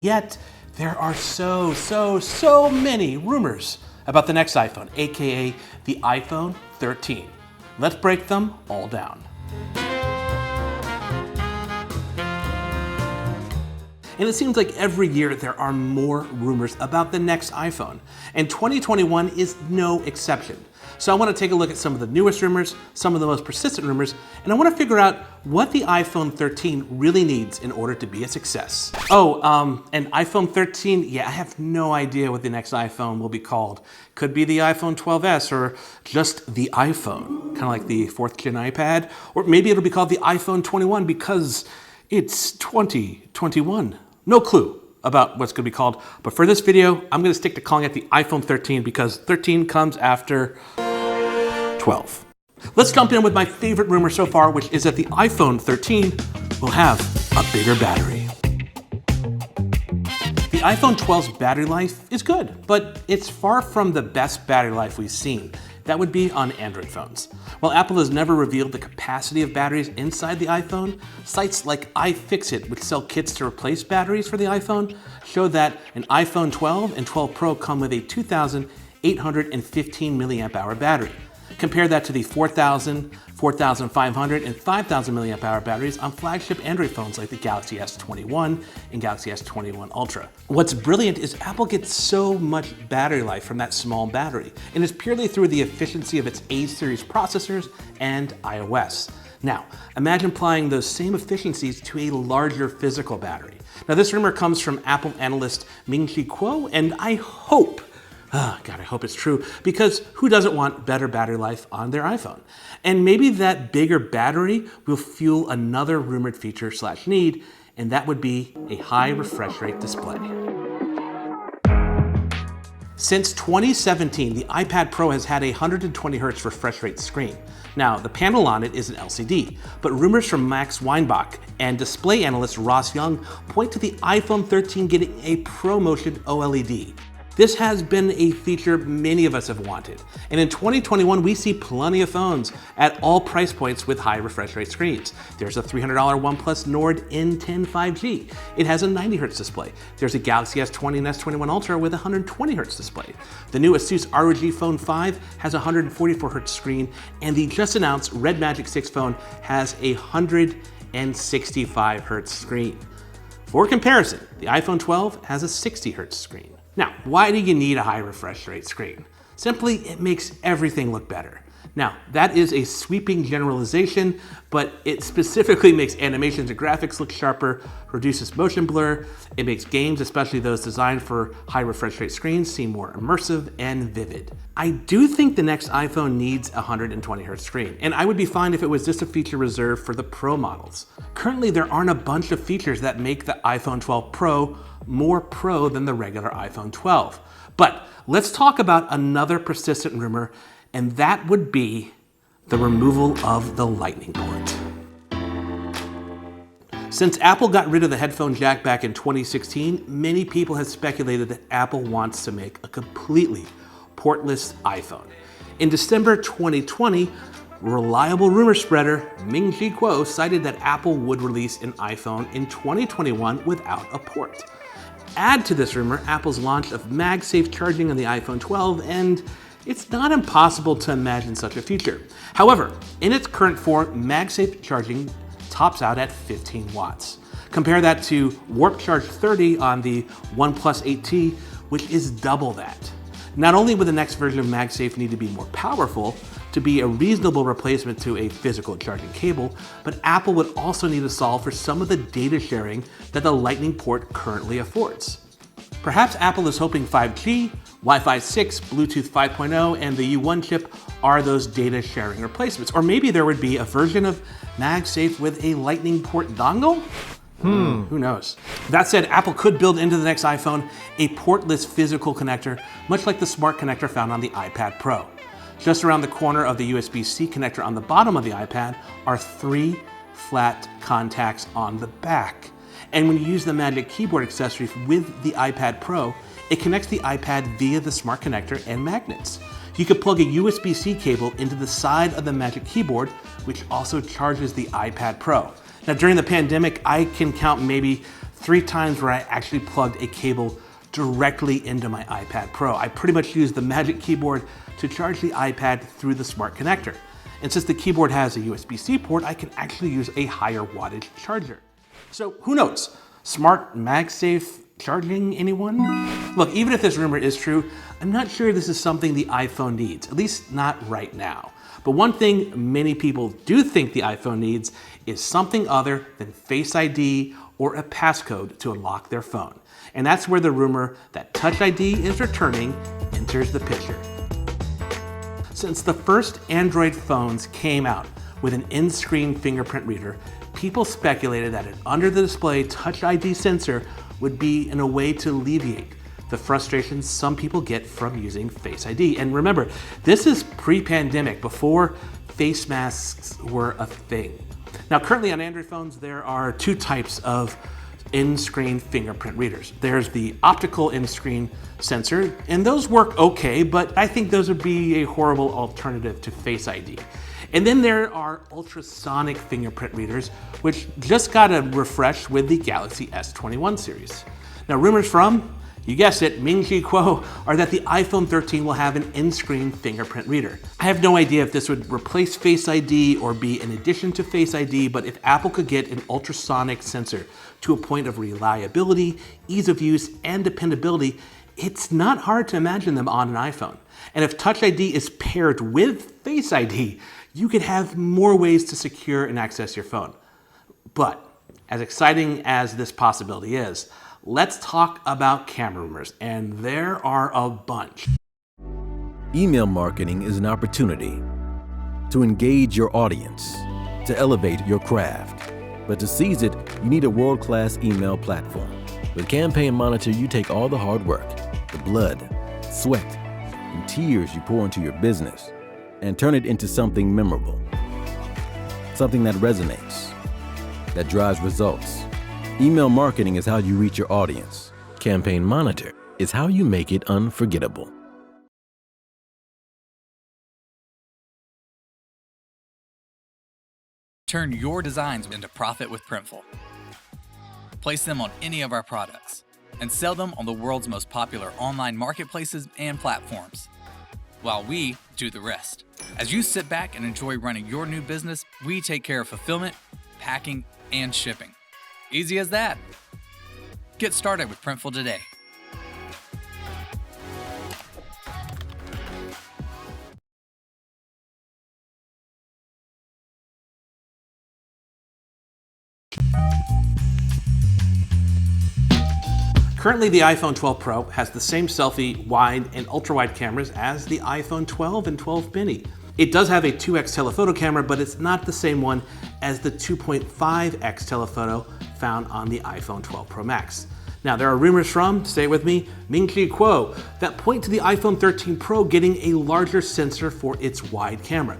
Yet, there are so many rumors about the next iPhone, aka the iPhone 13. Let's break them all down. And it seems like every year there are more rumors about the next iPhone, and 2021 is no exception. So I want to take a look at some of the newest rumors, some of the most persistent rumors, and I want to figure out what the iPhone 13 really needs in order to be a success. And iPhone 13, yeah, I have no idea what the next iPhone will be called. Could be the iPhone 12s or just the iPhone, kind of like the 4th gen iPad, or maybe it'll be called the iPhone 21 because it's 2021. No clue about what's going to be called, but for this video, I'm going to stick to calling it the iPhone 13 because 13 comes after 12. Let's jump in with my favorite rumor so far, which is that the iPhone 13 will have a bigger battery. The iPhone 12's battery life is good, but it's far from the best battery life we've seen. That would be on Android phones. While Apple has never revealed the capacity of batteries inside the iPhone, sites like iFixit, which sell kits to replace batteries for the iPhone, show that an iPhone 12 and 12 Pro come with a 2,815 milliamp hour battery. Compare that to the 4,000, 4,500, and 5,000 milliamp hour batteries on flagship Android phones like the Galaxy S21 and Galaxy S21 Ultra. What's brilliant is Apple gets so much battery life from that small battery, and it's purely through the efficiency of its A-series processors and iOS. Now, imagine applying those same efficiencies to a larger physical battery. Now, this rumor comes from Apple analyst Ming-Chi Kuo, and I hope it's true, because who doesn't want better battery life on their iPhone? And maybe that bigger battery will fuel another rumored feature / need, and that would be a high refresh rate display. Since 2017, the iPad Pro has had a 120 Hz refresh rate screen. Now, the panel on it is an LCD, but rumors from Max Weinbach and display analyst Ross Young point to the iPhone 13 getting a ProMotion OLED. This has been a feature many of us have wanted. And in 2021, we see plenty of phones at all price points with high refresh rate screens. There's a $300 OnePlus Nord N10 5G. It has a 90 Hz display. There's a Galaxy S20 and S21 Ultra with a 120 Hz display. The new Asus ROG Phone 5 has a 144 Hz screen, and the just announced Red Magic 6 phone has a 165 Hz screen. For comparison, the iPhone 12 has a 60 Hz screen. Now, why do you need a high refresh rate screen? Simply, it makes everything look better. Now, that is a sweeping generalization, but it specifically makes animations and graphics look sharper, reduces motion blur, it makes games, especially those designed for high refresh rate screens, seem more immersive and vivid. I do think the next iPhone needs a 120 Hz screen, and I would be fine if it was just a feature reserved for the Pro models. Currently, there aren't a bunch of features that make the iPhone 12 Pro more Pro than the regular iPhone 12. But let's talk about another persistent rumor, and that would be the removal of the Lightning port. Since Apple got rid of the headphone jack back in 2016, many people have speculated that Apple wants to make a completely portless iPhone. In December 2020, reliable rumor spreader Ming-Chi Kuo cited that Apple would release an iPhone in 2021 without a port. Add to this rumor Apple's launch of MagSafe charging on the iPhone 12, and it's not impossible to imagine such a future. However, in its current form, MagSafe charging tops out at 15 watts. Compare that to Warp Charge 30 on the OnePlus 8T, which is double that. Not only would the next version of MagSafe need to be more powerful to be a reasonable replacement to a physical charging cable, but Apple would also need to solve for some of the data sharing that the Lightning port currently affords. Perhaps Apple is hoping 5G, Wi-Fi 6, Bluetooth 5.0, and the U1 chip are those data sharing replacements. Or maybe there would be a version of MagSafe with a Lightning port dongle? Who knows? That said, Apple could build into the next iPhone a portless physical connector, much like the smart connector found on the iPad Pro. Just around the corner of the USB-C connector on the bottom of the iPad are 3 flat contacts on the back. And when you use the Magic Keyboard accessory with the iPad Pro, it connects the iPad via the smart connector and magnets. You could plug a USB-C cable into the side of the Magic Keyboard, which also charges the iPad Pro. Now, during the pandemic, I can count maybe 3 times where I actually plugged a cable directly into my iPad Pro. I pretty much used the Magic Keyboard to charge the iPad through the smart connector. And since the keyboard has a USB-C port, I can actually use a higher wattage charger. So who knows? Smart MagSafe charging, anyone? Look, even if this rumor is true, I'm not sure this is something the iPhone needs, at least not right now. But one thing many people do think the iPhone needs is something other than Face ID or a passcode to unlock their phone. And that's where the rumor that Touch ID is returning enters the picture. Since the first Android phones came out with an in-screen fingerprint reader, people speculated that an under-the-display Touch ID sensor would be in a way to alleviate the frustrations some people get from using Face ID. And remember, this is pre-pandemic, before face masks were a thing. Now, currently on Android phones, there are 2 types of in-screen fingerprint readers. There's the optical in-screen sensor, and those work okay, but I think those would be a horrible alternative to Face ID. And then there are ultrasonic fingerprint readers, which just got a refresh with the Galaxy S21 series. Now, rumors from, you guessed it, Ming-Chi Kuo, are that the iPhone 13 will have an in-screen fingerprint reader. I have no idea if this would replace Face ID or be in addition to Face ID, but if Apple could get an ultrasonic sensor to a point of reliability, ease of use, and dependability, it's not hard to imagine them on an iPhone. And if Touch ID is paired with Face ID, you could have more ways to secure and access your phone. But as exciting as this possibility is, let's talk about camera rumors, and there are a bunch. Email marketing is an opportunity to engage your audience, to elevate your craft. But to seize it, you need a world-class email platform. With Campaign Monitor, you take all the hard work, the blood, sweat, and tears you pour into your business, and turn it into something memorable. Something that resonates, that drives results. Email marketing is how you reach your audience. Campaign Monitor is how you make it unforgettable. Turn your designs into profit with Printful. Place them on any of our products and sell them on the world's most popular online marketplaces and platforms, while we do the rest. As you sit back and enjoy running your new business, we take care of fulfillment, packing, and shipping. Easy as that. Get started with Printful today. Currently, the iPhone 12 Pro has the same selfie, wide, and ultra-wide cameras as the iPhone 12 and 12 mini. It does have a 2x telephoto camera, but it's not the same one as the 2.5x telephoto found on the iPhone 12 Pro Max. Now, there are rumors from, stay with me, Ming-Chi Kuo, that point to the iPhone 13 Pro getting a larger sensor for its wide camera.